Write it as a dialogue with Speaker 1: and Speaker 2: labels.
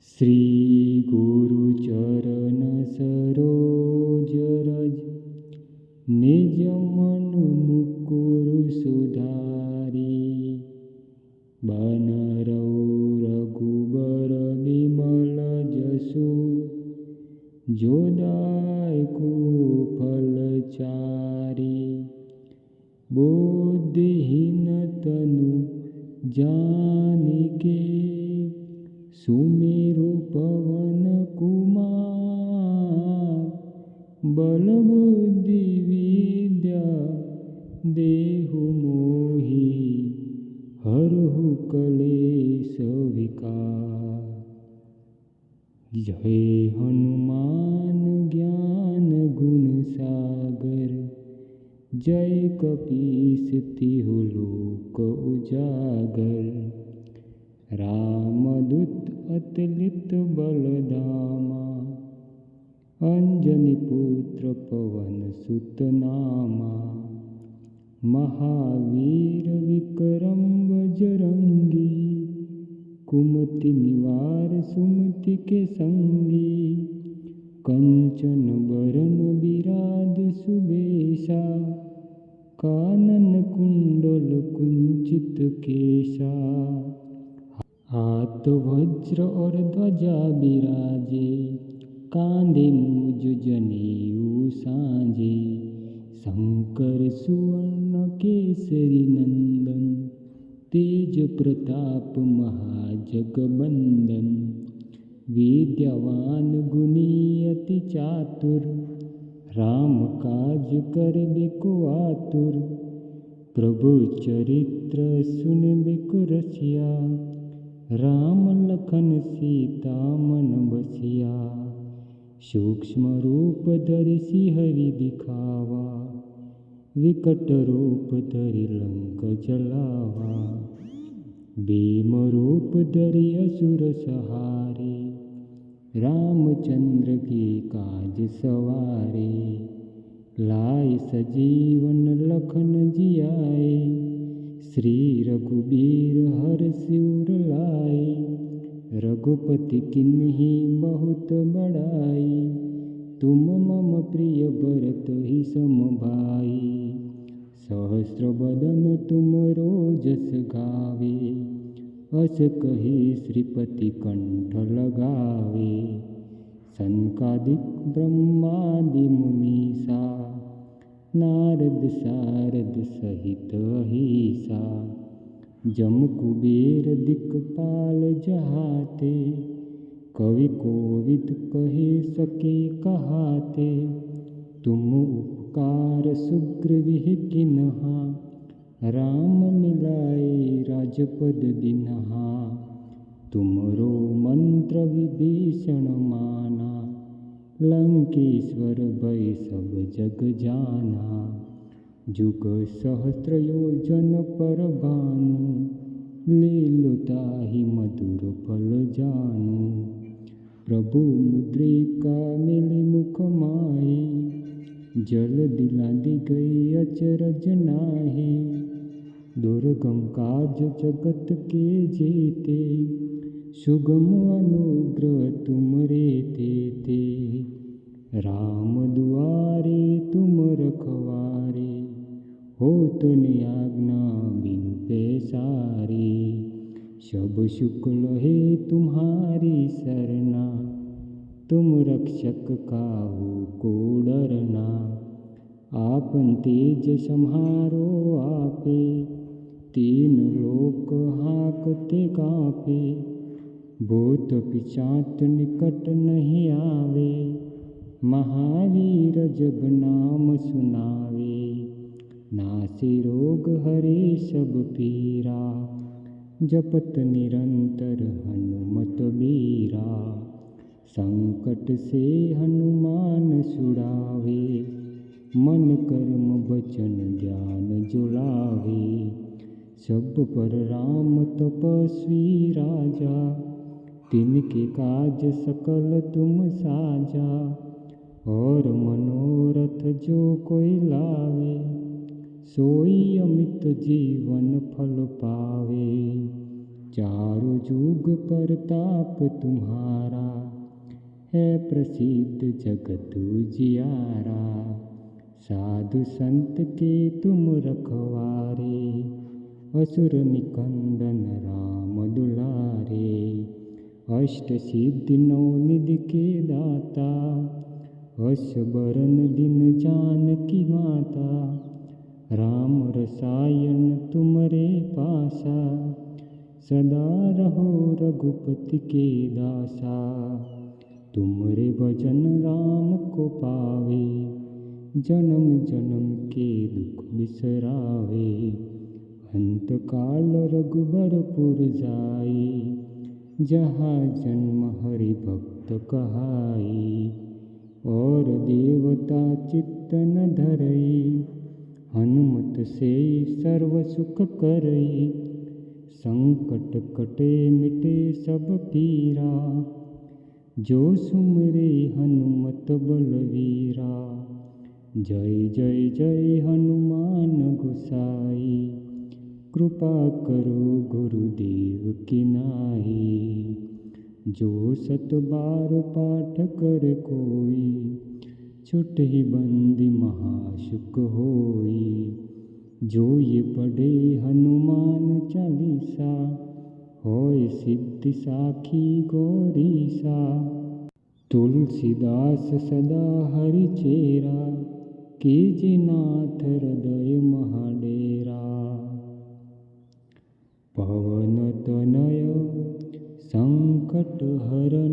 Speaker 1: श्री गुरु चरण सरोज रज निज मन मुकुर सुधारी बन रघुबर विमल जसु जो दायको फल चारी बुद्धिहीन तनु जानिके सुमेरु पवन कुमार बल बुद्धि विद्या देहु मोहि हरहु कलेश विकार। जय हनुमान ज्ञान गुण सागर जय कपीस तिहु लोक उजागर। रामदूत अतुलित बलधामा अंजनी पुत्र पवन सुत नामा। महावीर विक्रम बजरंगी कुमति निवार सुमति के संगी। कंचन बरन विराज सुबेशा कानन कुंडल कुंचित केशा। हाथ वज्र और ध्वजा विराजे कांधे मूज जनेऊ साजे। शंकर सुवर्ण केसरी नंदन तेज प्रताप महाजगबंदन। विद्यावान गुणी अति चातुर राम काज करबे को आतुर। प्रभु चरित्र सुनबे को रसिया राम लखन सीता मन बसिया। सूक्ष्म रूप धरि सिंहरि दिखावा विकट रूप धरि लंक जलावा। भीम रूप धरि असुर सहारे रामचंद्र के काज सवारे। लाए सजीवन लखन जियाए श्री रघुबीर हरषि उर लाए। रघुपति किन्ही बहुत बड़ाई तुम मम प्रिय भरत ही सम भाई। सहस्र बदन तुम रोजस गावे अस कही श्रीपति कंठ लगावे। सनकादिक ब्रह्मादि मुनीसा नारद सारद सहित अहिसा। जम कुबेर दिक्पाल जहाते कवि कोविद कहे सके कहाते। तुम उपकार सुग्रीव किन्हा राम मिलाए राजपद दिन्हा। तुमरो मंत्र विभीषण माना लंकेश्वर भय सब जग जाना। जुग सहस्र योजन पर भानु लील्यो ताहि मधुर फल जानु। प्रभु मुद्रिका मिली मुख माहि जल दिलादि गई अचरज नाहि। दुर्गम काज जगत के जेते सुगम अनुग्रह तुमरे तेते। राम दुआरे तुम रखवारे होत न आज्ञा बिनु पैसारे। सब सुख लहे तुम्हारी सरना तुम रक्षक काहू को डरना। आपन तेज सम्हारो आपे तीन लोक हाकते कांपे। भूत पिशाच निकट नहीं आवे महावीर जब नाम सुनावे। नासे रोग हरे सब पीरा जपत निरंतर हनुमत बीरा। संकट से हनुमान छुड़ावे मन कर्म वचन ध्यान जुलावे। सब पर राम तपस्वी राजा तिनके काज सकल तुम साजा। और मनोरथ जो कोई लावे सोई अमित जीवन फल पावे। चारों जुग परताप तुम्हारा, है प्रसिद्ध जगत उजियारा। साधु संत के तुम रखवारे, असुर निकंदन राम दुलारे। अष्ट सिद्धि नौ निधि के दाता, असबरन दिन जानकी माता। राम रसायन तुमरे पासा, सदा रहो रघुपति के दासा। तुमरे भजन राम को पावे, जन्म जन्म के दुख बिसरावे। अंत काल रघुबरपुर जाई, जहाँ जन्म हरि भक्त कहाई। और देवता चित्त न धरई, हनुमत से सर्व सुख करई। संकट कटे मिटे सब पीरा, जो सुमरे हनुमत बलवीरा। जय जय जय हनुमान गोसाई, कृपा करो गुरुदेव की नाई। जो 100 बार पाठ कर कोई, छुटहि बंदी महासुख होई। जो ये पढ़े हनुमान चालीसा, होय सिद्धि साखी गौरीसा। तुलसीदास सदा हरिचेरा, कीजे नाथ हृदय महाडेरा। पवन तनय संकट हरण,